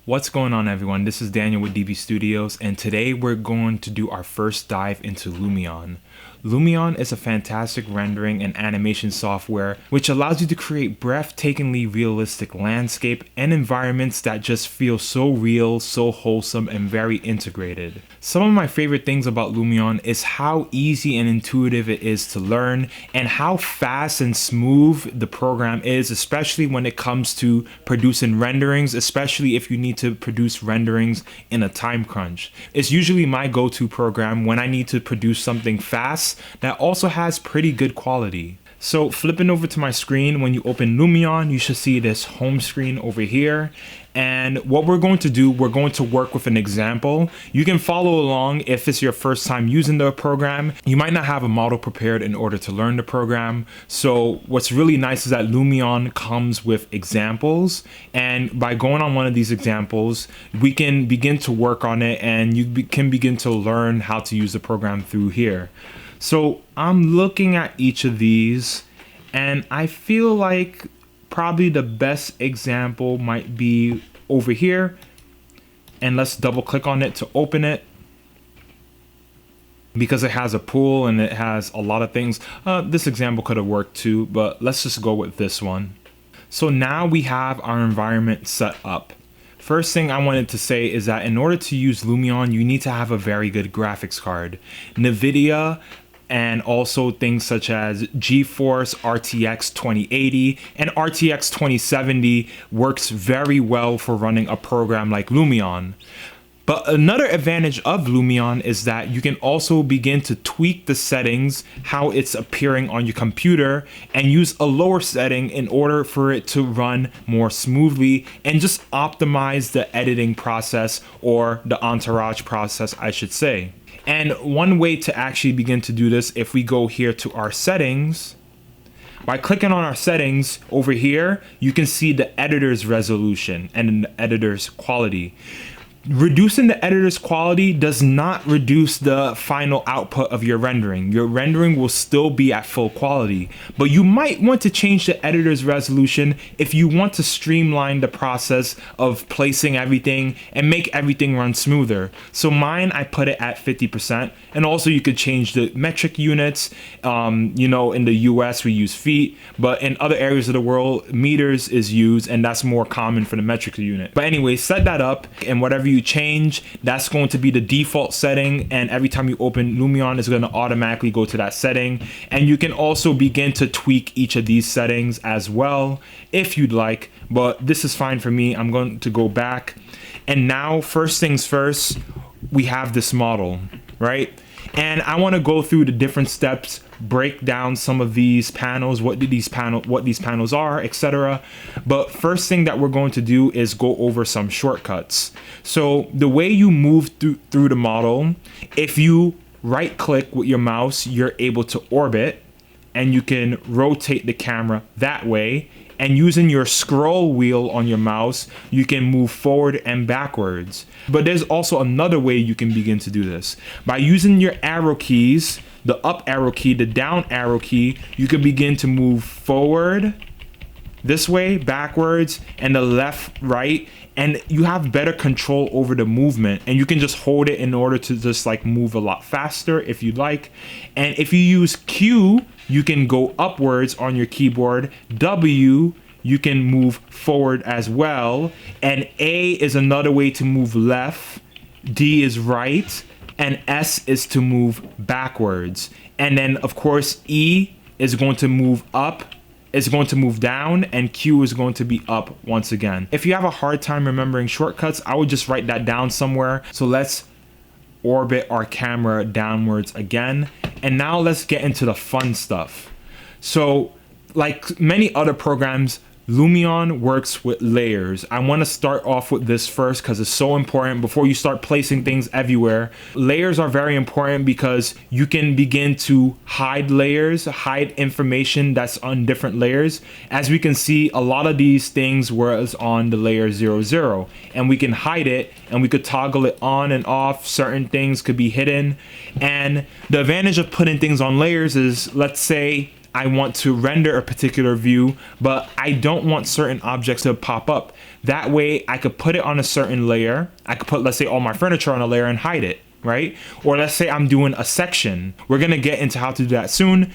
What's going on, everyone? This is Daniel with DB Studios, and today we're going to do our first dive into Lumion. Lumion is a fantastic rendering and animation software which allows you to create breathtakingly realistic landscape and environments that just feel so real, so wholesome, and very integrated. Some of my favorite things about Lumion is how easy and intuitive it is to learn and how fast and smooth the program is, especially when it comes to producing renderings, especially if you need to produce renderings in a time crunch. It's usually my go-to program when I need to produce something fast that also has pretty good quality. So flipping over to my screen, when you open Lumion, you should see this home screen over here. And what we're going to do, we're going to work with an example. You can follow along if it's your first time using the program. You might not have a model prepared in order to learn the program. So what's really nice is that Lumion comes with examples. And by going on one of these examples, we can begin to work on it and you can begin to learn how to use the program through here. So I'm looking at each of these and I feel like probably the best example might be over here, and let's double click on it to open it because it has a pool and it has a lot of things. This example could have worked too, but let's just go with this one. So now we have our environment set up. First thing I wanted to say is that in order to use Lumion, you need to have a very good graphics card. NVIDIA and also things such as GeForce RTX 2080 and RTX 2070 works very well for running a program like Lumion. But another advantage of Lumion is that you can also begin to tweak the settings, how it's appearing on your computer, and use a lower setting in order for it to run more smoothly and just optimize the editing process, or the entourage process, I should say. And one way to actually begin to do this, if we go here to our settings, by clicking on our settings over here, you can see the editor's resolution and the editor's quality. Reducing the editor's quality does not reduce the final output of your rendering. Your rendering will still be at full quality, but you might want to change the editor's resolution if you want to streamline the process of placing everything and make everything run smoother. So mine, I put it at 50%, and also you could change the metric units. You know, in the US we use feet, but in other areas of the world, meters is used, and that's more common for the metric unit. But anyway, set that up, and whatever you change, that's going to be the default setting, and every time you open Lumion, it's going to automatically go to that setting. And you can also begin to tweak each of these settings as well if you'd like, but this is fine for me. I'm going to go back, and now first things first, we have this model, right? And I want to go through the different steps, break down some of these panels, what these panels are, etc. But first thing that we're going to do is go over some shortcuts. So the way you move through the model, if you right click with your mouse, you're able to orbit, and you can rotate the camera that way. And using your scroll wheel on your mouse, you can move forward and backwards. But there's also another way you can begin to do this. By using your arrow keys, the up arrow key, the down arrow key, you can begin to move forward this way, backwards, and the left, right, and you have better control over the movement, and you can just hold it in order to just like move a lot faster if you'd like. And if you use Q, you can go upwards on your keyboard. W, you can move forward as well, and A is another way to move left, D is right, and S is to move backwards. And then of course E is going to move up, is going to move down, and Q is going to be up once again. If you have a hard time remembering shortcuts, I would just write that down somewhere. So let's orbit our camera downwards again. And now let's get into the fun stuff. So like many other programs, Lumion works with layers. I want to start off with this first because it's so important before you start placing things everywhere. Layers are very important because you can begin to hide layers, hide information that's on different layers. As we can see, a lot of these things was on the layer 00, and we can hide it and we could toggle it on and off. Certain things could be hidden. And the advantage of putting things on layers is, let's say I want to render a particular view, but I don't want certain objects to pop up. That way I could put it on a certain layer. I could put, let's say, all my furniture on a layer and hide it, right? Or let's say I'm doing a section. We're gonna get into how to do that soon.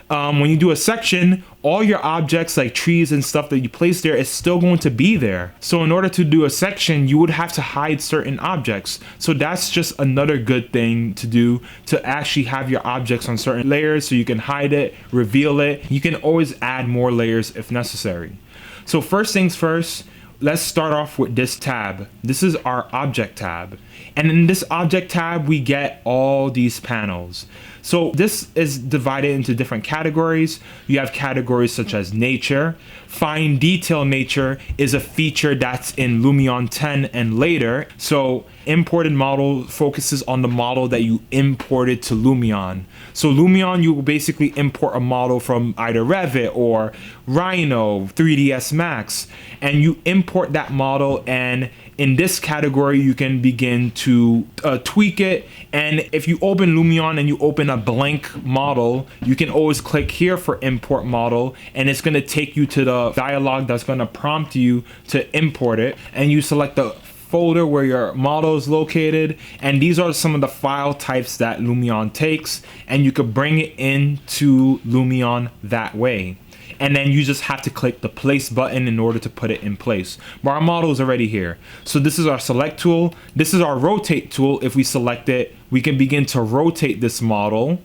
When you do a section, all your objects like trees and stuff that you place there is still going to be there. So in order to do a section, you would have to hide certain objects. So that's just another good thing to do, to actually have your objects on certain layers so you can hide it, reveal it. You can always add more layers if necessary. So first things first, let's start off with this tab. This is our object tab. And in this object tab, we get all these panels. So this is divided into different categories. You have categories such as nature. Fine detail nature is a feature that's in Lumion 10 and later. So imported model focuses on the model that you imported to Lumion. So Lumion, you will basically import a model from either Revit or Rhino, 3ds Max, and you import that model, and in this category you can begin to tweak it. And if you open Lumion and you open a blank model, you can always click here for import model, and it's going to take you to the dialog that's going to prompt you to import it, and you select the folder where your model is located, and these are some of the file types that Lumion takes, and you could bring it into Lumion that way. And then you just have to click the place button in order to put it in place. But our model is already here. So this is our select tool. This is our rotate tool. If we select it, we can begin to rotate this model,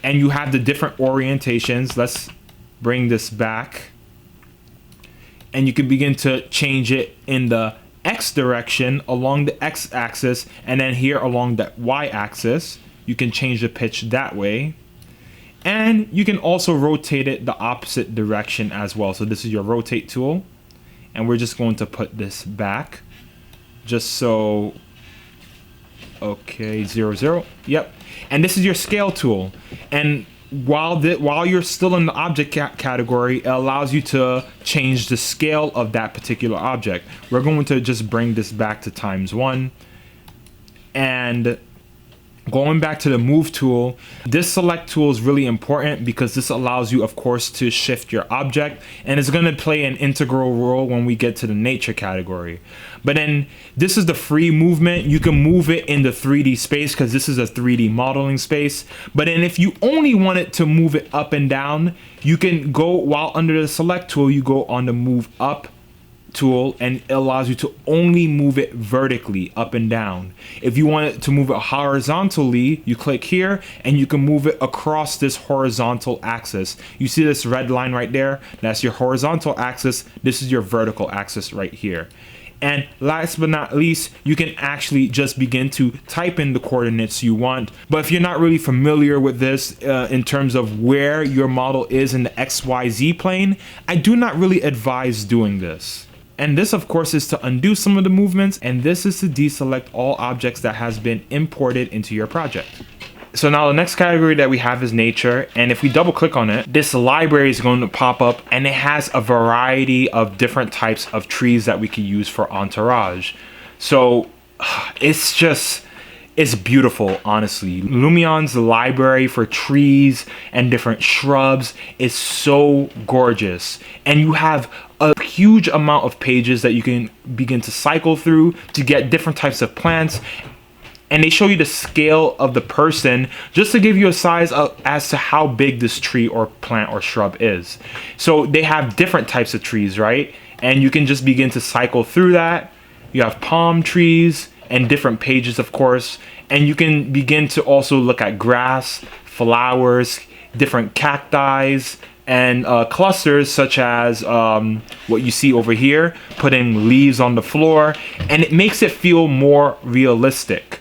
and you have the different orientations. Let's bring this back, and you can begin to change it in the X direction along the X axis, and then here along the Y axis. You can change the pitch that way. And you can also rotate it the opposite direction as well. So this is your rotate tool, and we're just going to put this back just so, okay, 0, 0, yep. And this is your scale tool, and while you're still in the object category, it allows you to change the scale of that particular object. We're going to just bring this back to ×1, and going back to the move tool, this select tool is really important because this allows you, of course, to shift your object, and it's going to play an integral role when we get to the nature category. But then this is the free movement. You can move it in the 3D space because this is a 3D modeling space. But then if you only want it to move it up and down, you can go, while under the select tool, you go on the move up tool, and it allows you to only move it vertically up and down. If you want it to move it horizontally, you click here and you can move it across this horizontal axis. You see this red line right there? That's your horizontal axis. This is your vertical axis right here. And last but not least, you can actually just begin to type in the coordinates you want. But if you're not really familiar with this in terms of where your model is in the XYZ plane, I do not really advise doing this. And this, of course, is to undo some of the movements, and this is to deselect all objects that has been imported into your project. So now the next category that we have is nature, and if we double click on it, this library is going to pop up, and it has a variety of different types of trees that we can use for entourage. So it's beautiful, honestly. Lumion's library for trees and different shrubs is so gorgeous, and you have a huge amount of pages that you can begin to cycle through to get different types of plants, and they show you the scale of the person just to give you a size as to how big this tree or plant or shrub is. So they have different types of trees, right? And you can just begin to cycle through that. You have palm trees and different pages, of course, and you can begin to also look at grass, flowers, different cacti, and clusters such as what you see over here, putting leaves on the floor, and it makes it feel more realistic.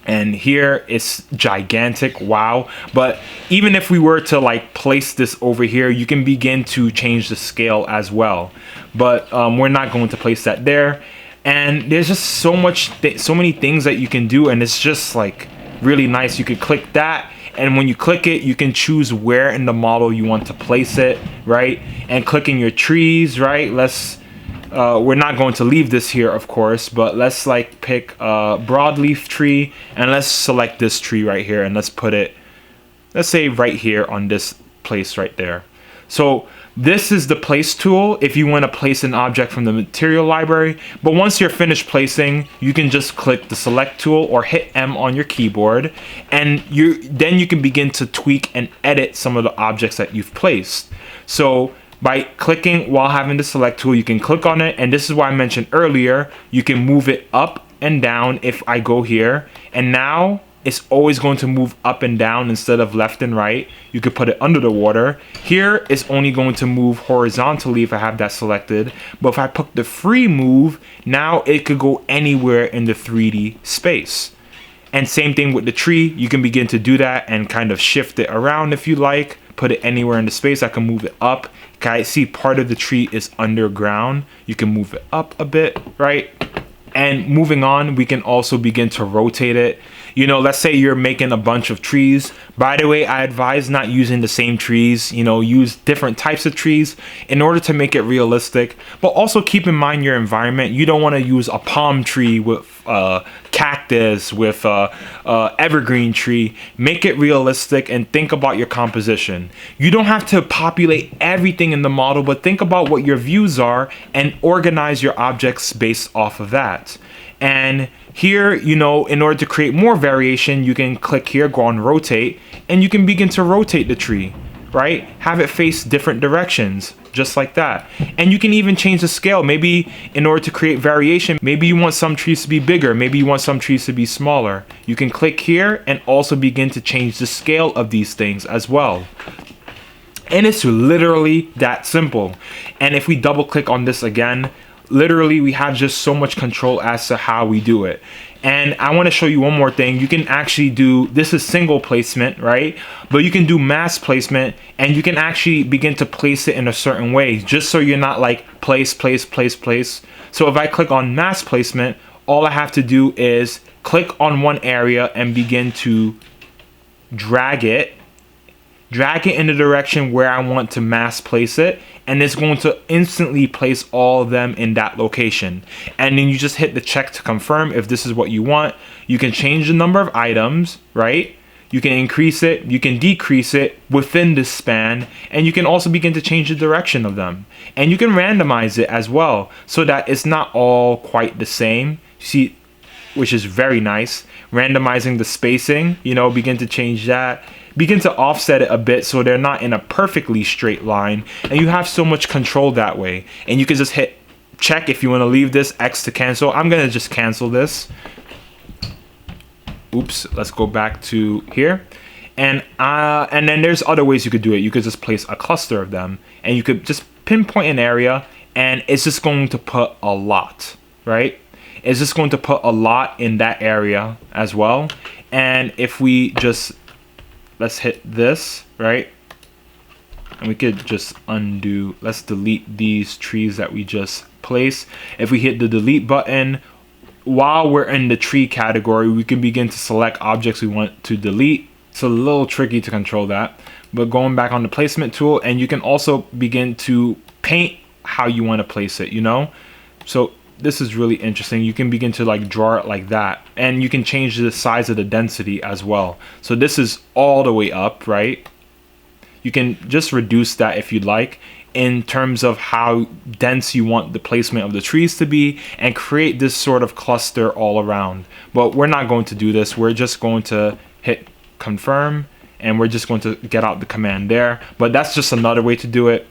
And here it's gigantic, wow. But even if we were to like place this over here, you can begin to change the scale as well. But we're not going to place that there. And there's just so many things that you can do, and it's just like really nice. You could click that, and when you click it, you can choose where in the model you want to place it, right? And clicking your trees, right? We're not going to leave this here, of course, but let's like pick a broadleaf tree, and let's select this tree right here, and let's put it, let's say right here on this place right there. So this is the place tool if you want to place an object from the material library. But once you're finished placing, you can just click the select tool or hit M on your keyboard, and then you can begin to tweak and edit some of the objects that you've placed. So by clicking while having the select tool, you can click on it, and this is why I mentioned earlier, you can move it up and down. If I go here, and now it's always going to move up and down instead of left and right. You could put it under the water. Here it's only going to move horizontally if I have that selected. But if I put the free move, now it could go anywhere in the 3D space. And same thing with the tree. You can begin to do that and kind of shift it around if you like. Put it anywhere in the space. I can move it up. Okay, see part of the tree is underground. You can move it up a bit, right? And moving on, we can also begin to rotate it. You know, let's say you're making a bunch of trees. By the way, I advise not using the same trees. You know, use different types of trees in order to make it realistic. But also keep in mind your environment. You don't want to use a palm tree with cactus, with evergreen tree. Make it realistic and think about your composition. You don't have to populate everything in the model, but think about what your views are and organize your objects based off of that. And here, you know, in order to create more variation, you can click here, go on rotate, and you can begin to rotate the tree, right? Have it face different directions, just like that. And you can even change the scale. Maybe in order to create variation, maybe you want some trees to be bigger, maybe you want some trees to be smaller. You can click here and also begin to change the scale of these things as well. And it's literally that simple. And if we double click on this again, literally we have just so much control as to how we do it. And I want to show you one more thing. You can actually do, this is single placement, right? But you can do mass placement, and you can actually begin to place it in a certain way, just so you're not like place. So if I click on mass placement, all I have to do is click on one area and begin to drag it in the direction where I want to mass place it, and it's going to instantly place all of them in that location. And then you just hit the check to confirm if this is what you want. You can change the number of items, right? You can increase it, you can decrease it within this span, and you can also begin to change the direction of them. And you can randomize it as well, so that it's not all quite the same. See, which is very nice. Randomizing the spacing, you know, begin to change that. Begin to offset it a bit so they're not in a perfectly straight line, and you have so much control that way. And you can just hit check if you want to leave this, X to cancel. I'm gonna just cancel this. Oops, let's go back to here. And then there's other ways you could do it. You could just place a cluster of them, and you could just pinpoint an area, and it's just going to put a lot, right? It's just going to put a lot in that area as well. And if we just, let's hit this, right? And we could just undo, let's delete these trees that we just placed. If we hit the delete button, while we're in the tree category, we can begin to select objects we want to delete. It's a little tricky to control that, but going back on the placement tool, and you can also begin to paint how you want to place it, you know? So this is really interesting. You can begin to like draw it like that, and you can change the size of the density as well. So this is all the way up, right? You can just reduce that if you'd like, in terms of how dense you want the placement of the trees to be, and create this sort of cluster all around. But we're not going to do this. We're just going to hit confirm, and we're just going to get out the command there. But that's just another way to do it.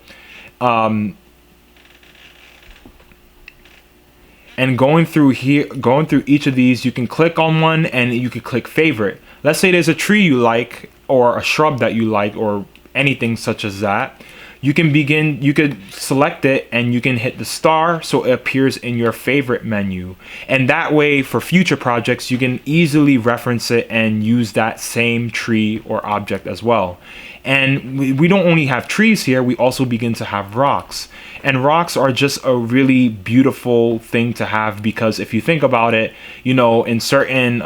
And going through each of these, you can click on one and you can click favorite. Let's say there's a tree you like, or a shrub that you like, or anything such as that. You could select it and you can hit the star so it appears in your favorite menu. And that way, for future projects, you can easily reference it and use that same tree or object as well. And we don't only have trees here, we also begin to have rocks. And rocks are just a really beautiful thing to have, because if you think about it, you know, in certain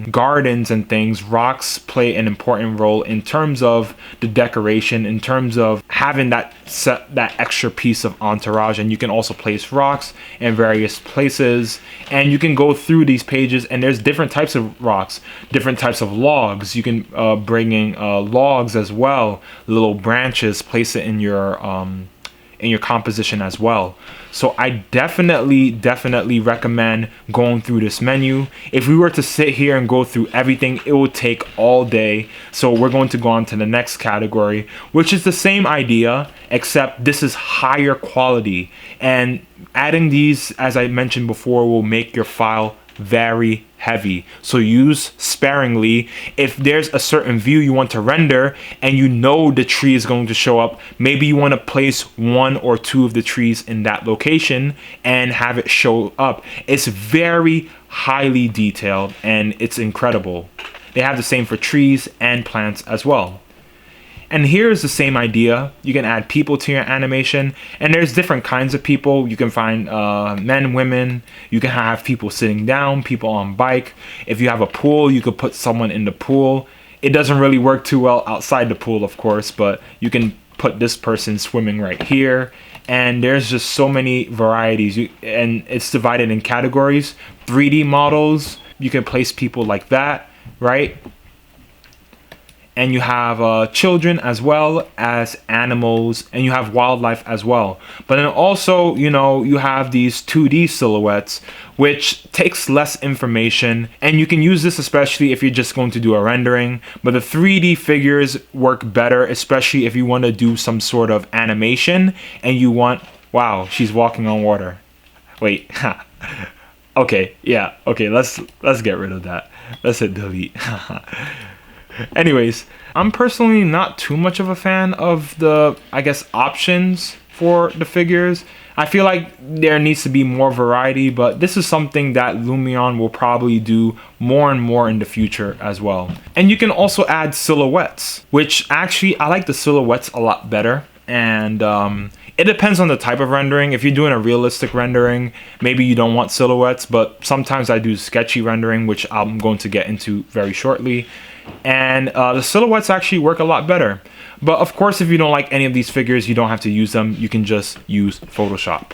gardens and things, rocks play an important role in terms of the decoration, in terms of having adding that extra piece of entourage. And you can also place rocks in various places, and you can go through these pages, and there's different types of rocks, different types of logs. You can bring in logs as well, little branches, place it in your composition as well. So I definitely recommend going through this menu. If we were to sit here and go through everything, it would take all day. So we're going to go on to the next category, which is the same idea, except this is higher quality. And adding these, as I mentioned before, will make your file very heavy. So use sparingly. If there's a certain view you want to render and you know the tree is going to show up, maybe you want to place 1 or 2 of the trees in that location and have it show up. It's very highly detailed and it's incredible. They have the same for trees and plants as well. And here's the same idea. You can add people to your animation, and there's different kinds of people. You can find men, women. You can have people sitting down, people on bike. If you have a pool, you could put someone in the pool. It doesn't really work too well outside the pool, of course, but you can put this person swimming right here. And there's just so many varieties, and it's divided in categories. 3D models, you can place people like that, right? And you have children as well as animals, and you have wildlife as well. But then also, you have these 2D silhouettes, which takes less information, and you can use this especially if you're just going to do a rendering. But the 3D figures work better, especially if you want to do some sort of animation and you want, wow, she's walking on water. Wait, okay, yeah, okay, let's get rid of that. Let's hit delete. Anyways, I'm personally not too much of a fan of the, I guess, options for the figures. I feel like there needs to be more variety, but this is something that Lumion will probably do more and more in the future as well. And you can also add silhouettes, which actually I like the silhouettes a lot better. And it depends on the type of rendering. If you're doing a realistic rendering, maybe you don't want silhouettes, but sometimes I do sketchy rendering, which I'm going to get into very shortly. And the silhouettes actually work a lot better. But of course, if you don't like any of these figures, you don't have to use them. You can just use Photoshop.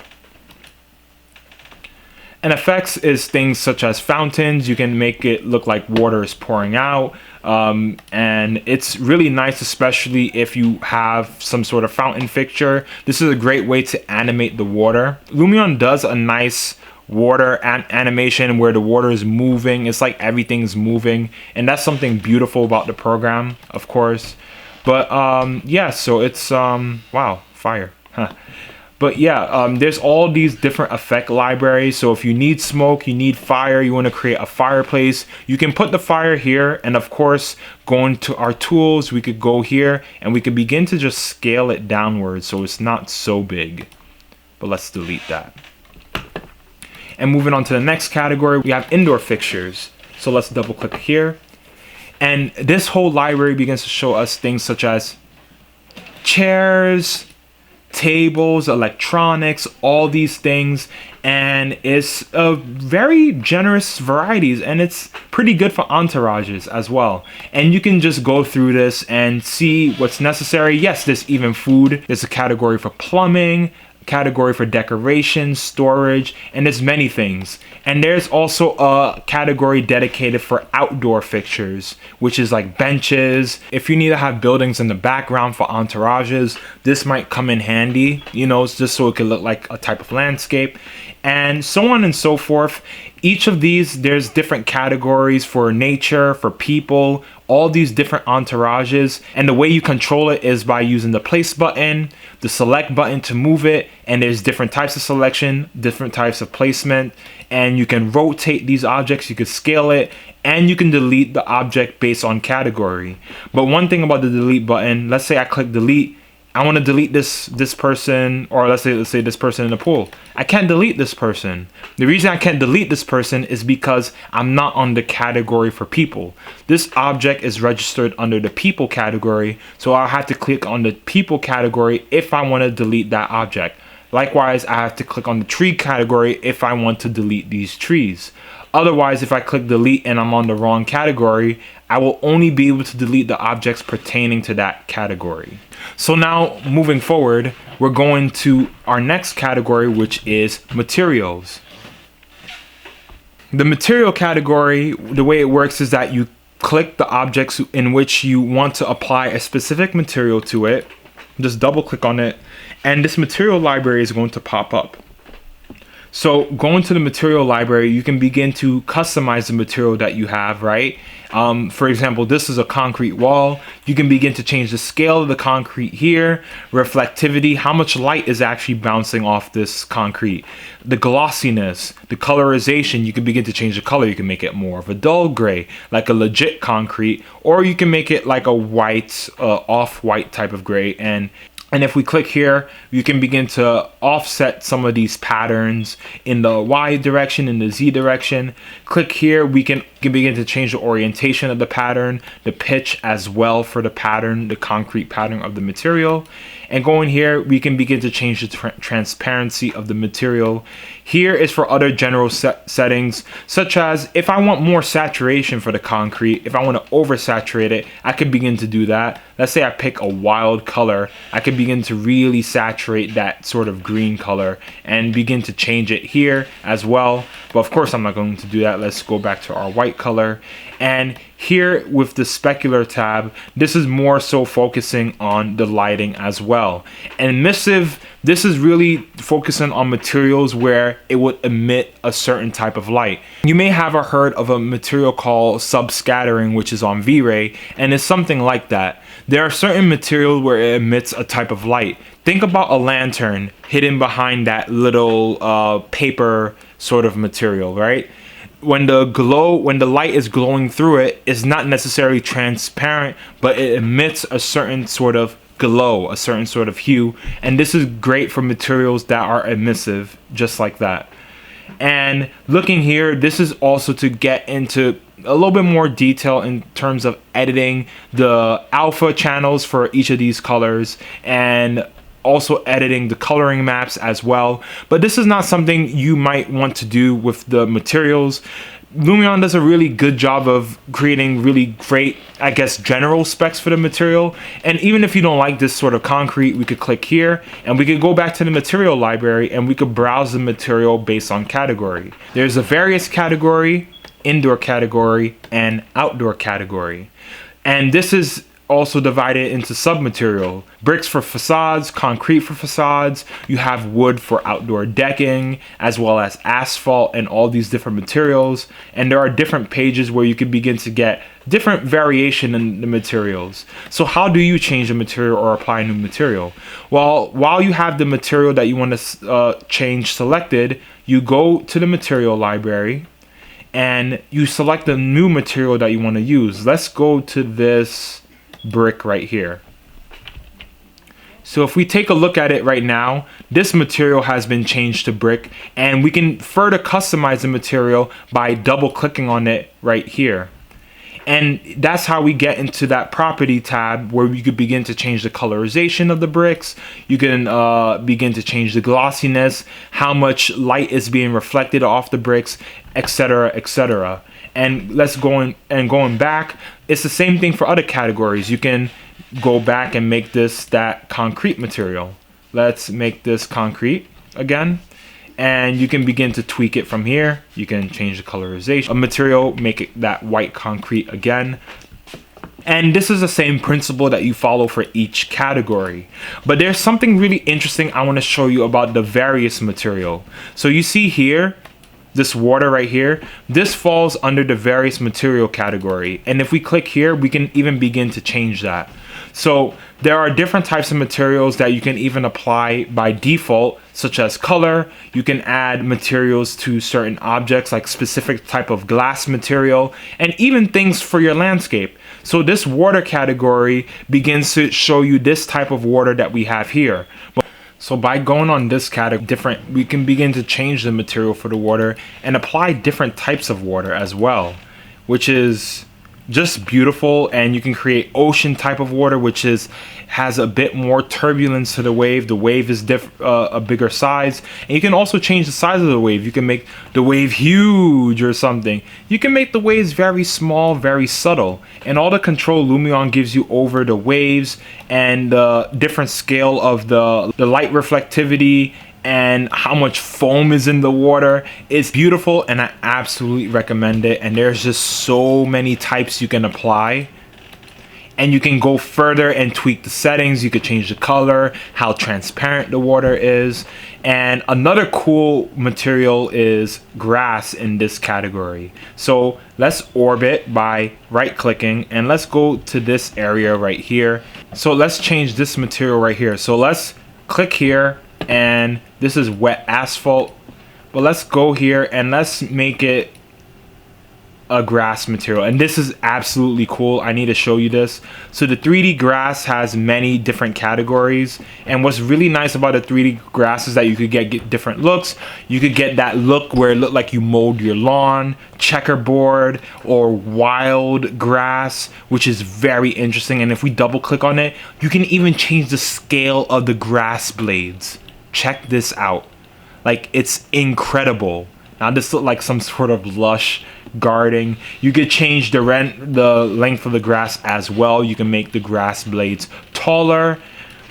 And effects is things such as fountains. You can make it look like water is pouring out. And it's really nice, especially if you have some sort of fountain fixture. This is a great way to animate the water. Lumion does a nice water animation where the water is moving. It's like everything's moving, and that's something beautiful about the program, of course. But yeah, so it's wow, fire. But yeah, there's all these different effect libraries. So if you need smoke, you need fire, you want to create a fireplace, you can put the fire here. And of course, going to our tools, we could go here and we could begin to just scale it downwards so it's not so big. But let's delete that. And moving on to the next category, we have indoor fixtures. So let's double click here. And this whole library begins to show us things such as chairs, tables, electronics, all these things. And it's a very generous varieties, and it's pretty good for entourages as well. And you can just go through this and see what's necessary. Yes, there's even food. There's a category for plumbing, category for decoration, storage, and there's many things. And there's also a category dedicated for outdoor fixtures, which is like benches. If you need to have buildings in the background for entourages, this might come in handy, just so it could look like a type of landscape, and so on and so forth. Each of these, there's different categories for nature, for people, all these different entourages. And the way you control it is by using the place button, the select button to move it. And there's different types of selection, different types of placement. And you can rotate these objects, you can scale it, and you can delete the object based on category. But one thing about the delete button, let's say I click delete, I want to delete this person, or let's say this person in the pool. I can't delete this person. The reason I can't delete this person is because I'm not on the category for people. This object is registered under the people category, so I'll have to click on the people category if I want to delete that object. Likewise, I have to click on the tree category if I want to delete these trees. Otherwise, if I click delete and I'm on the wrong category, I will only be able to delete the objects pertaining to that category. So now moving forward, we're going to our next category, which is materials. The material category, the way it works is that you click the objects in which you want to apply a specific material to it. Just double click on it, and this material library is going to pop up. So going to the material library, you can begin to customize the material that you have, right? For example, this is a concrete wall. You can begin to change the scale of the concrete here, reflectivity, how much light is actually bouncing off this concrete, the glossiness, the colorization. You can begin to change the color. You can make it more of a dull gray, like a legit concrete, or you can make it like a white, off-white type of gray. And if we click here, you can begin to offset some of these patterns in the Y direction, in the Z direction. Click here, we can begin to change the orientation of the pattern, the pitch as well for the pattern, the concrete pattern of the material. And going here, we can begin to change the transparency of the material. Here is for other general settings, such as if I want more saturation for the concrete, if I want to oversaturate it, I can begin to do that. Let's say I pick a wild color, I can begin to really saturate that sort of green color and begin to change it here as well. But of course, I'm not going to do that. Let's go back to our white color. And here with the specular tab, this is more so focusing on the lighting as well. And emissive, this is really focusing on materials where it would emit a certain type of light. You may have heard of a material called subscattering, which is on V-Ray, and it's something like that. There are certain materials where it emits a type of light. Think about a lantern hidden behind that little paper sort of material, right? When the light is glowing through it, it's not necessarily transparent, but it emits a certain sort of glow, a certain sort of hue. And this is great for materials that are emissive, just like that. And looking here, this is also to get into a little bit more detail in terms of editing the alpha channels for each of these colors, and also editing the coloring maps as well. But this is not something you might want to do with the materials. Lumion does a really good job of creating really great, I guess, general specs for the material. And even if you don't like this sort of concrete, we could click here and we could go back to the material library and we could browse the material based on category. There's a various category, indoor category, and outdoor category. And this is also divided into submaterial. Bricks for facades, concrete for facades, you have wood for outdoor decking, as well as asphalt and all these different materials. And there are different pages where you can begin to get different variation in the materials. So how do you change a material or apply a new material? Well, while you have the material that you want to change selected, you go to the material library and you select the new material that you want to use. Let's go to this brick right here. So if we take a look at it right now, this material has been changed to brick, and we can further customize the material by double clicking on it right here. And that's how we get into that property tab where we could begin to change the colorization of the bricks. You can begin to change the glossiness, how much light is being reflected off the bricks, etc., etc. And let's go in, and going back, it's the same thing for other categories. You can go back and make this that concrete material. Let's make this concrete again. And you can begin to tweak it from here. You can change the colorization of material, make it that white concrete again. And this is the same principle that you follow for each category. But there's something really interesting I want to show you about the various material. So you see here, this water right here, this falls under the various material category. And if we click here, we can even begin to change that. So there are different types of materials that you can even apply by default, such as color. You can add materials to certain objects, like specific type of glass material, and even things for your landscape. So this water category begins to show you this type of water that we have here. So by going on this category, we can begin to change the material for the water and apply different types of water as well, which is just beautiful. And you can create ocean type of water, which has a bit more turbulence to the wave. The wave is a bigger size, and you can also change the size of the wave. You can make the wave huge or something. You can make the waves very small, very subtle, and all the control Lumion gives you over the waves and the different scale of the light reflectivity and how much foam is in the water is beautiful, and I absolutely recommend it. And there's just so many types you can apply, and you can go further and tweak the settings. You could change the color, how transparent the water is. And another cool material is grass in this category. So let's orbit by right clicking, and let's go to this area right here. So let's change this material right here. So let's click here, and this is wet asphalt, but let's go here and let's make it a grass material. And this is absolutely cool. I need to show you this. So the 3D grass has many different categories, and what's really nice about the 3D grass is that you could get different looks. You could get that look where it looked like you mowed your lawn, checkerboard, or wild grass, which is very interesting. And if we double click on it, you can even change the scale of the grass blades. Check this out. Like, it's incredible. Now this looks like some sort of lush garden. You could change the length of the grass as well. You can make the grass blades taller.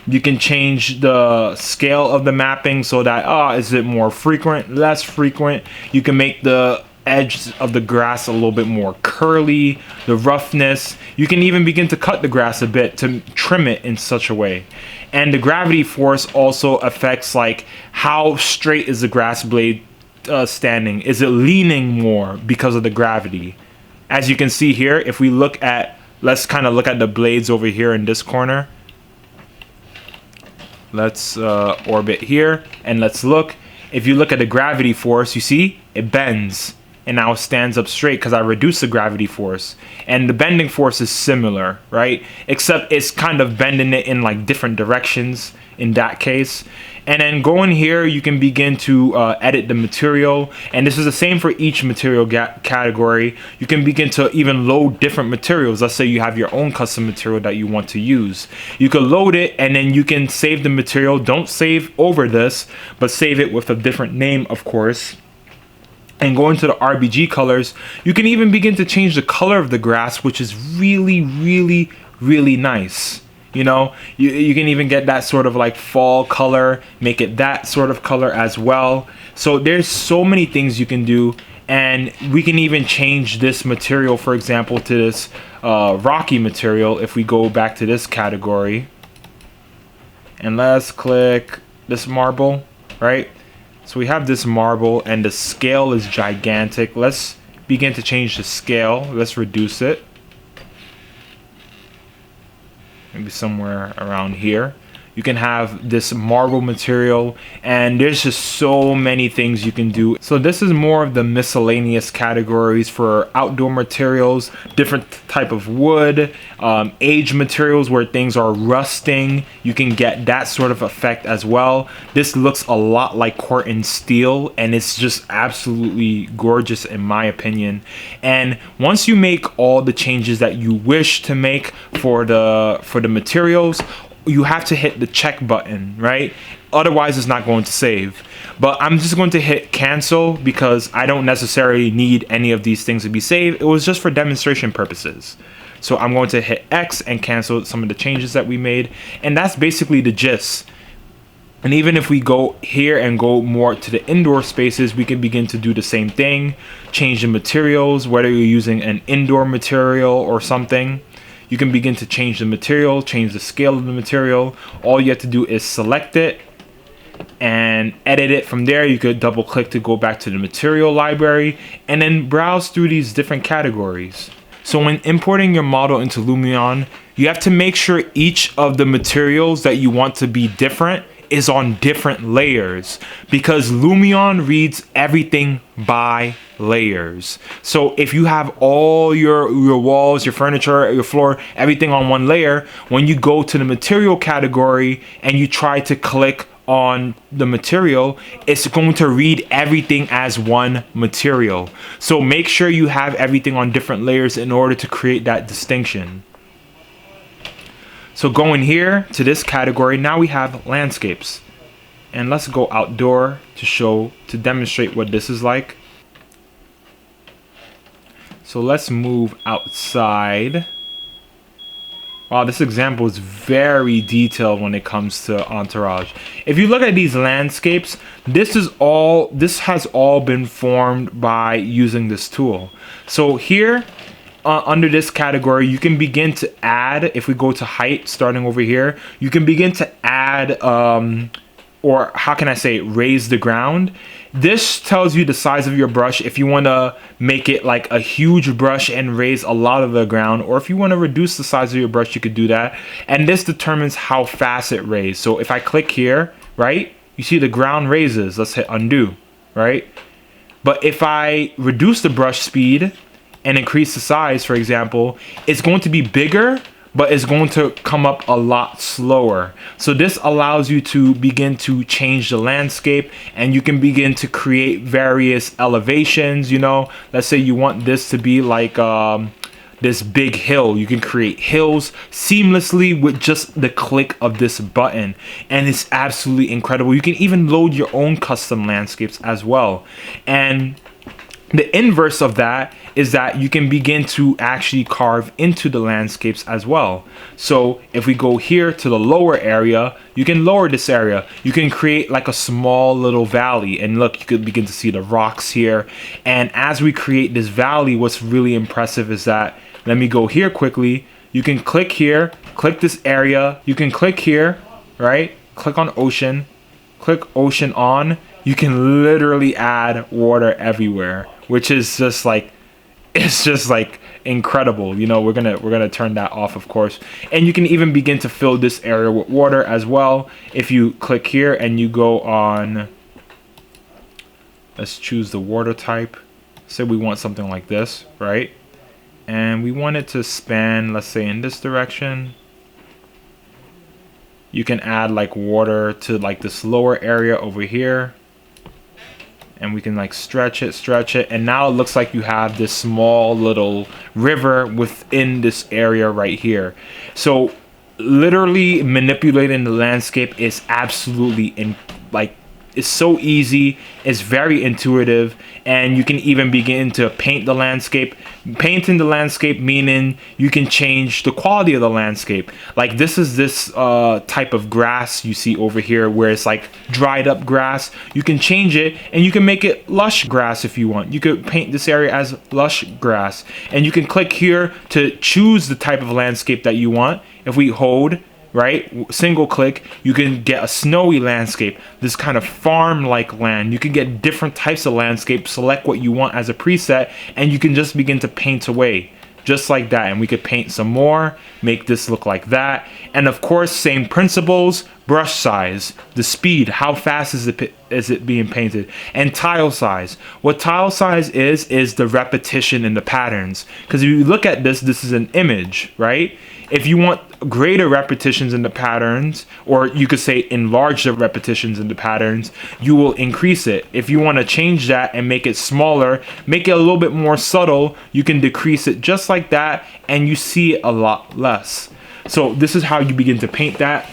You can change the scale of the mapping so that is it more frequent, less frequent. You can make the edge of the grass a little bit more curly, the roughness. You can even begin to cut the grass a bit to trim it in such a way. And the gravity force also affects like how straight is the grass blade standing. Is it leaning more because of the gravity? As you can see here, if we look at, let's kind of look at the blades over here in this corner. Let's orbit here and let's look. If you look at the gravity force, you see it bends, and now it stands up straight because I reduced the gravity force. And the bending force is similar, right? Except it's kind of bending it in like different directions in that case. And then going here, you can begin to edit the material. And this is the same for each material category. You can begin to even load different materials. Let's say you have your own custom material that you want to use. You can load it, and then you can save the material. Don't save over this, but save it with a different name, of course. And go into the RGB colors. You can even begin to change the color of the grass, which is really, really, really nice. You know, you can even get that sort of like fall color, make it that sort of color as well. So there's so many things you can do. And we can even change this material, for example, to this rocky material. If we go back to this category and let's click this marble, right? So we have this marble and the scale is gigantic. Let's begin to change the scale. Let's reduce it. Maybe somewhere around here. You can have this marble material, and there's just so many things you can do. So this is more of the miscellaneous categories for outdoor materials, different type of wood, age materials where things are rusting. You can get that sort of effect as well. This looks a lot like Corten steel, and it's just absolutely gorgeous in my opinion. And once you make all the changes that you wish to make for the materials, you have to hit the check button, right? Otherwise it's not going to save. But I'm just going to hit cancel because I don't necessarily need any of these things to be saved. It was just for demonstration purposes. So I'm going to hit X and cancel some of the changes that we made. And that's basically the gist. And even if we go here and go more to the indoor spaces, we can begin to do the same thing. Change the materials, whether you're using an indoor material or something. You can begin to change the material, change the scale of the material. All you have to do is select it and edit it from there. You could double click to go back to the material library and then browse through these different categories. So when importing your model into Lumion, you have to make sure each of the materials that you want to be different is on different layers, because Lumion reads everything by layers. So if you have all your walls, your furniture, your floor, everything on one layer, when you go to the material category and you try to click on the material, it's going to read everything as one material. So make sure you have everything on different layers in order to create that distinction. So going here to this category, now we have landscapes. And let's go outdoor to demonstrate what this is like. So let's move outside. Wow, this example is very detailed when it comes to Entourage. If you look at these landscapes, this has all been formed by using this tool. So here, under this category, you can begin to add, if we go to height, starting over here, you can begin to add, or how can I say, raise the ground. This tells you the size of your brush if you want to make it like a huge brush and raise a lot of the ground, or if you want to reduce the size of your brush, you could do that. And this determines how fast it raises. So if I click here, right, you see the ground raises. Let's hit undo, right? But if I reduce the brush speed and increase the size, for example, it's going to be bigger, but it's going to come up a lot slower. So this allows you to begin to change the landscape, and you can begin to create various elevations. You know, let's say you want this to be like this big hill. You can create hills seamlessly with just the click of this button, and it's absolutely incredible. You can even load your own custom landscapes as well. And the inverse of that is that you can begin to actually carve into the landscapes as well. So if we go here to the lower area, you can lower this area. You can create like a small little valley, and look, you could begin to see the rocks here. And as we create this valley, what's really impressive is that, let me go here quickly. You can click here, click this area. You can click here, right? Click on ocean, click ocean on. You can literally add water everywhere, which is just like, it's just like incredible. You know, we're gonna turn that off, of course. And you can even begin to fill this area with water as well. If you click here and you go on, let's choose the water type. Say we want something like this, right? And we want it to span, let's say in this direction. You can add like water to like this lower area over here. And we can like stretch it, and now it looks like you have this small little river within this area right here. So literally manipulating the landscape is absolutely it's so easy. It's very intuitive, and you can even begin to paint the landscape. Painting the landscape meaning you can change the quality of the landscape. Like this is this type of grass you see over here where it's like dried up grass. You can change it and you can make it lush grass if you want. You could paint this area as lush grass, and you can click here to choose the type of landscape that you want. If we hold, right, single click, you can get a snowy landscape, this kind of farm-like land. You can get different types of landscape, select what you want as a preset, and you can just begin to paint away just like that. And we could paint some more, make this look like that. And of course, same principles, brush size, the speed, how fast is it being painted, and tile size. What tile size is the repetition in the patterns. Because if you look at this is an image, right? If you want greater repetitions in the patterns, or you could say enlarge the repetitions in the patterns, you will increase it. If you want to change that and make it smaller, make it a little bit more subtle, you can decrease it just like that, and you see it a lot less. So this is how you begin to paint that.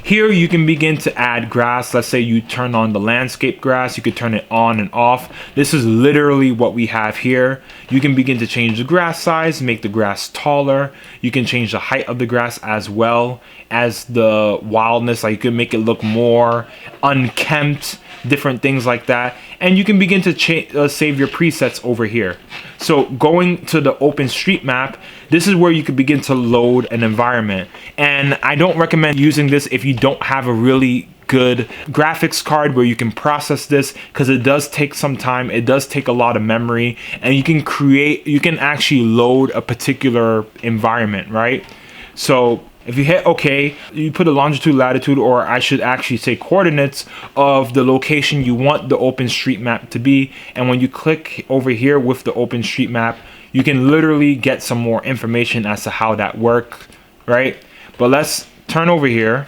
Here you can begin to add grass. Let's say you turn on the landscape grass, you could turn it on and off. This is literally what we have here. You can begin to change the grass size, make the grass taller. You can change the height of the grass as well as the wildness. Like you can make it look more unkempt, different things like that. And you can begin to save your presets over here. So going to the OpenStreetMap, this is where you could begin to load an environment. And I don't recommend using this if you don't have a really good graphics card where you can process this, because it does take some time. It does take a lot of memory, and you can actually load a particular environment, right? So if you hit OK, you put a longitude, latitude, or I should actually say coordinates of the location you want the OpenStreetMap to be. And when you click over here with the OpenStreetMap, you can literally get some more information as to how that works, right? But let's turn over here.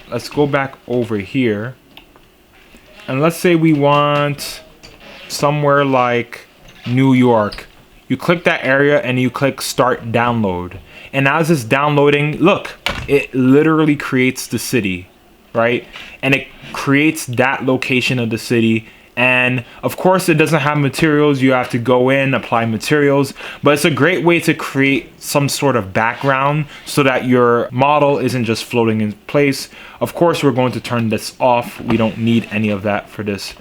let's go back over here. And let's say we want somewhere like New York. You click that area and you click start download. And as it's downloading, look, it literally creates the city, right? And it creates that location of the city. And of course, it doesn't have materials. You have to go in, apply materials, but it's a great way to create some sort of background so that your model isn't just floating in place. Of course, we're going to turn this off. We don't need any of that for this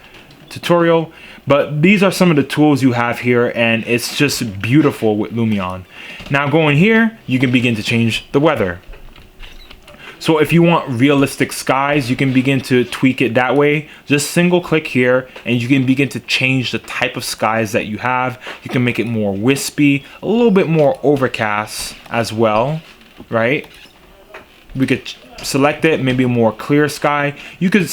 tutorial, but these are some of the tools you have here, and it's just beautiful with Lumion. Now going here, you can begin to change the weather. So if you want realistic skies, you can begin to tweak it that way. Just single click here and you can begin to change the type of skies that you have. You can make it more wispy, a little bit more overcast as well, right? We could select it, maybe a more clear sky. You could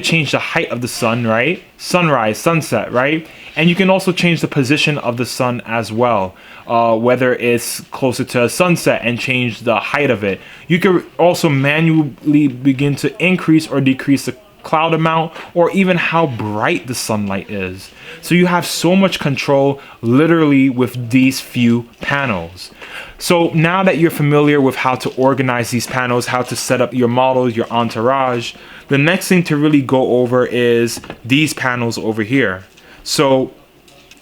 change the height of the sun, right? Sunrise, sunset, right? And you can also change the position of the sun as well, whether it's closer to a sunset, and change the height of it. You could also manually begin to increase or decrease the cloud amount, or even how bright the sunlight is. So you have so much control literally with these few panels. So now that you're familiar with how to organize these panels, how to set up your models, your entourage, the next thing to really go over is these panels over here. So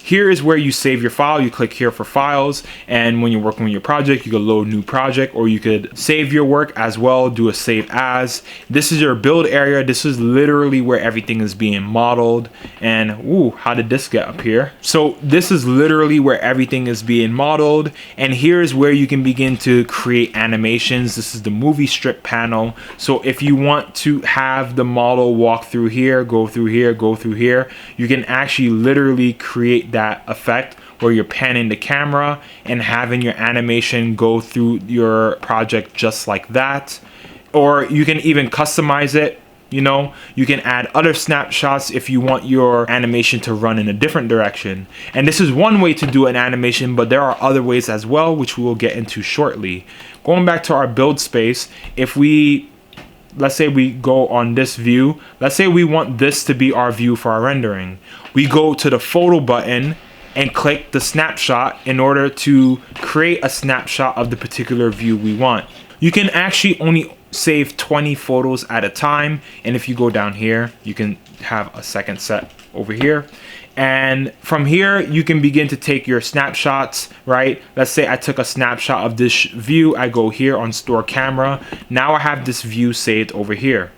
here is where you save your file. You click here for files, and when you're working with your project, you could load new project, or you could save your work as well, do a save as. This is your build area. This is literally where everything is being modeled. And ooh, how did this get up here? So this is literally where everything is being modeled, and here's where you can begin to create animations. This is the movie strip panel. So if you want to have the model walk through here, go through here, go through here, you can actually literally create that effect where you're panning the camera and having your animation go through your project just like that. Or you can even customize it. You know, you can add other snapshots if you want your animation to run in a different direction. And this is one way to do an animation, but there are other ways as well, which we will get into shortly. Going back to our build space, if let's say we go on this view, let's say we want this to be our view for our rendering. We go to the photo button and click the snapshot in order to create a snapshot of the particular view we want. You can actually only save 20 photos at a time, and if you go down here, you can have a second set over here. And from here, you can begin to take your snapshots, right? Let's say I took a snapshot of this view. I go here on store camera. Now I have this view saved over here.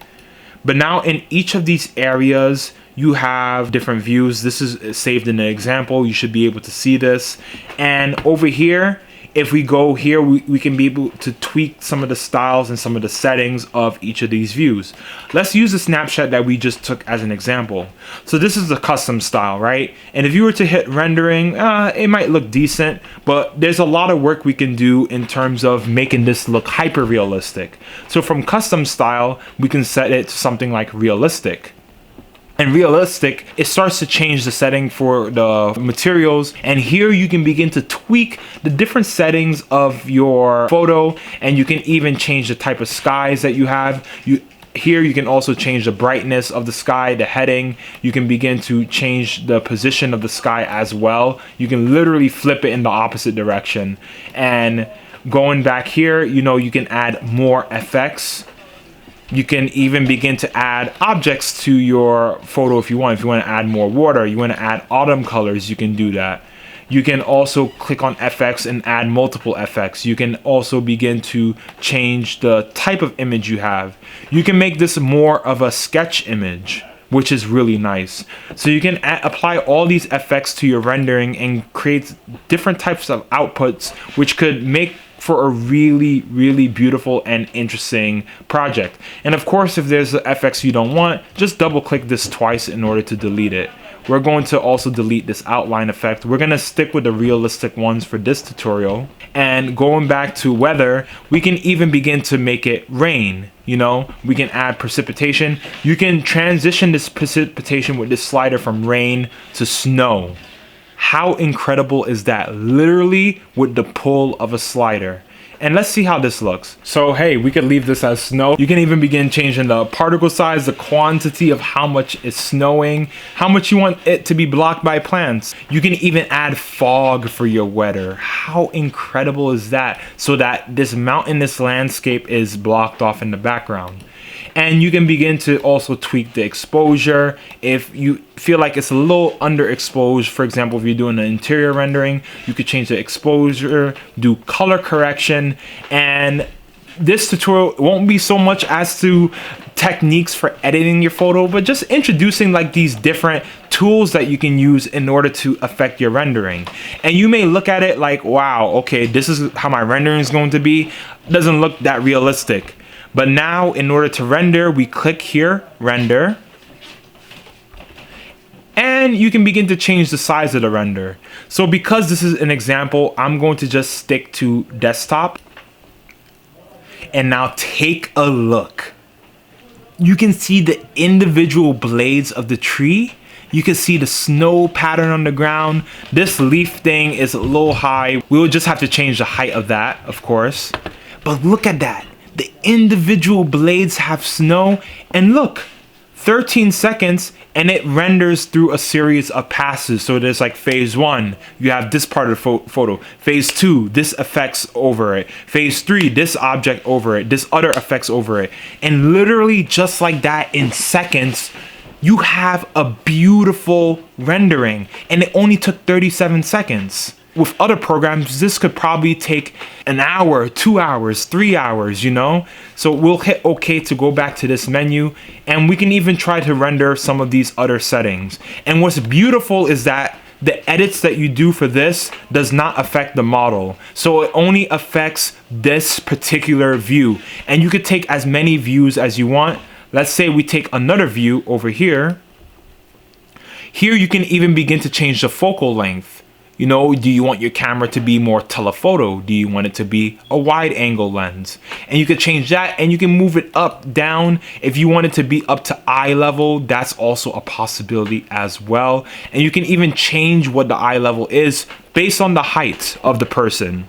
But now in each of these areas, you have different views. This is saved in the example. You should be able to see this. And over here, if we go here, we can be able to tweak some of the styles and some of the settings of each of these views. Let's use the snapshot that we just took as an example. So this is the custom style, right? And if you were to hit rendering, it might look decent, but there's a lot of work we can do in terms of making this look hyper realistic. So from custom style, we can set it to something like realistic. And realistic, it starts to change the setting for the materials, and here you can begin to tweak the different settings of your photo, and you can even change the type of skies that you have. Here you can also change the brightness of the sky, the heading. You can begin to change the position of the sky as well. You can literally flip it in the opposite direction. And going back here, you know, you can add more effects. You can even begin to add objects to your photo if you want. If you want to add more water, you want to add autumn colors, you can do that. You can also click on FX and add multiple effects. You can also begin to change the type of image you have. You can make this more of a sketch image, which is really nice. So you can apply all these effects to your rendering and create different types of outputs, which could make for a really, really beautiful and interesting project. And of course, if there's FX you don't want, just double click this twice in order to delete it. We're going to also delete this outline effect. We're gonna stick with the realistic ones for this tutorial. And going back to weather, we can even begin to make it rain. You know, we can add precipitation. You can transition this precipitation with this slider from rain to snow. How incredible is that? Literally with the pull of a slider. And let's see how this looks. So hey, we could leave this as snow. You can even begin changing the particle size, the quantity of how much is snowing, how much you want it to be blocked by plants. You can even add fog for your weather. How incredible is that? So that this mountainous landscape is blocked off in the background. And you can begin to also tweak the exposure. If you feel like it's a little underexposed, for example, if you're doing an interior rendering, you could change the exposure, do color correction. And this tutorial won't be so much as to techniques for editing your photo, but just introducing like these different tools that you can use in order to affect your rendering. And you may look at it like, wow, okay, this is how my rendering is going to be. Doesn't look that realistic. But now, in order to render, we click here, render. And you can begin to change the size of the render. So because this is an example, I'm going to just stick to desktop. And now take a look. You can see the individual blades of the tree. You can see the snow pattern on the ground. This leaf thing is a little high. We'll just have to change the height of that, of course. But look at that. The individual blades have snow, and look, 13 seconds, and it renders through a series of passes. So there's like phase 1, you have this part of the photo. Phase 2, this effects over it. Phase 3, this object over it. This other effects over it. And literally just like that, in seconds, you have a beautiful rendering, and it only took 37 seconds. With other programs, this could probably take an hour, 2 hours, 3 hours, you know? So we'll hit OK to go back to this menu, and we can even try to render some of these other settings. And what's beautiful is that the edits that you do for this does not affect the model. So it only affects this particular view. And you could take as many views as you want. Let's say we take another view over here. Here you can even begin to change the focal length. You know, do you want your camera to be more telephoto? Do you want it to be a wide angle lens? And you can change that, and you can move it up, down. If you want it to be up to eye level, that's also a possibility as well. And you can even change what the eye level is based on the height of the person.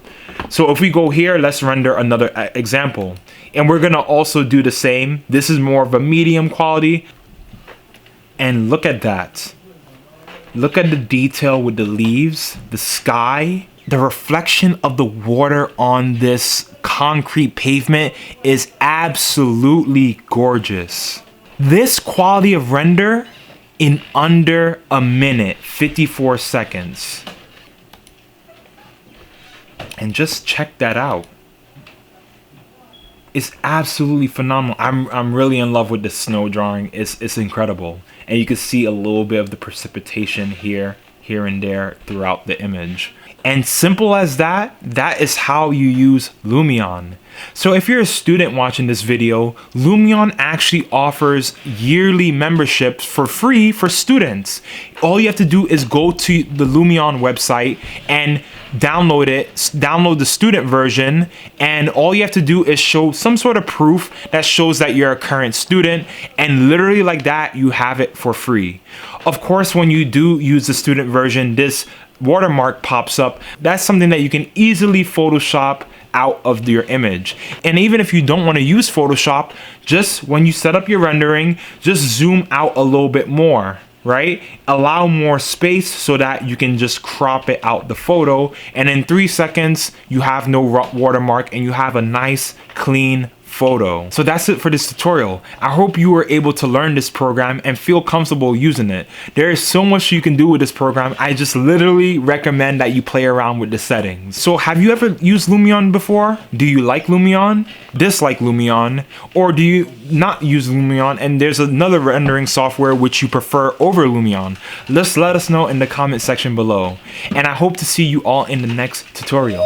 So if we go here, let's render another example. And we're gonna also do the same. This is more of a medium quality. And look at that. Look at the detail with the leaves, the sky. The reflection of the water on this concrete pavement is absolutely gorgeous. This quality of render in under a minute, 54 seconds. And just check that out. It's absolutely phenomenal. I'm really in love with this snow drawing. It's incredible. And you can see a little bit of the precipitation here and there throughout the image. And simple as that, that is how you use Lumion. So if you're a student watching this video, Lumion actually offers yearly memberships for free for students. All you have to do is go to the Lumion website and download it, download the student version, and all you have to do is show some sort of proof that shows that you're a current student, and literally like that, you have it for free. Of course, when you do use the student version, this watermark pops up. That's something that you can easily Photoshop out of your image. And even if you don't want to use Photoshop, just when you set up your rendering, just zoom out a little bit more, right? Allow more space so that you can just crop it out the photo, and in 3 seconds you have no watermark and you have a nice clean photo. So that's it for this tutorial. I hope you were able to learn this program and feel comfortable using it. There is so much you can do with this program. I just literally recommend that you play around with the settings. So have you ever used Lumion before? Do you like Lumion? Dislike Lumion? Or do you not use Lumion and there's another rendering software which you prefer over Lumion? Just let us know in the comment section below. And I hope to see you all in the next tutorial.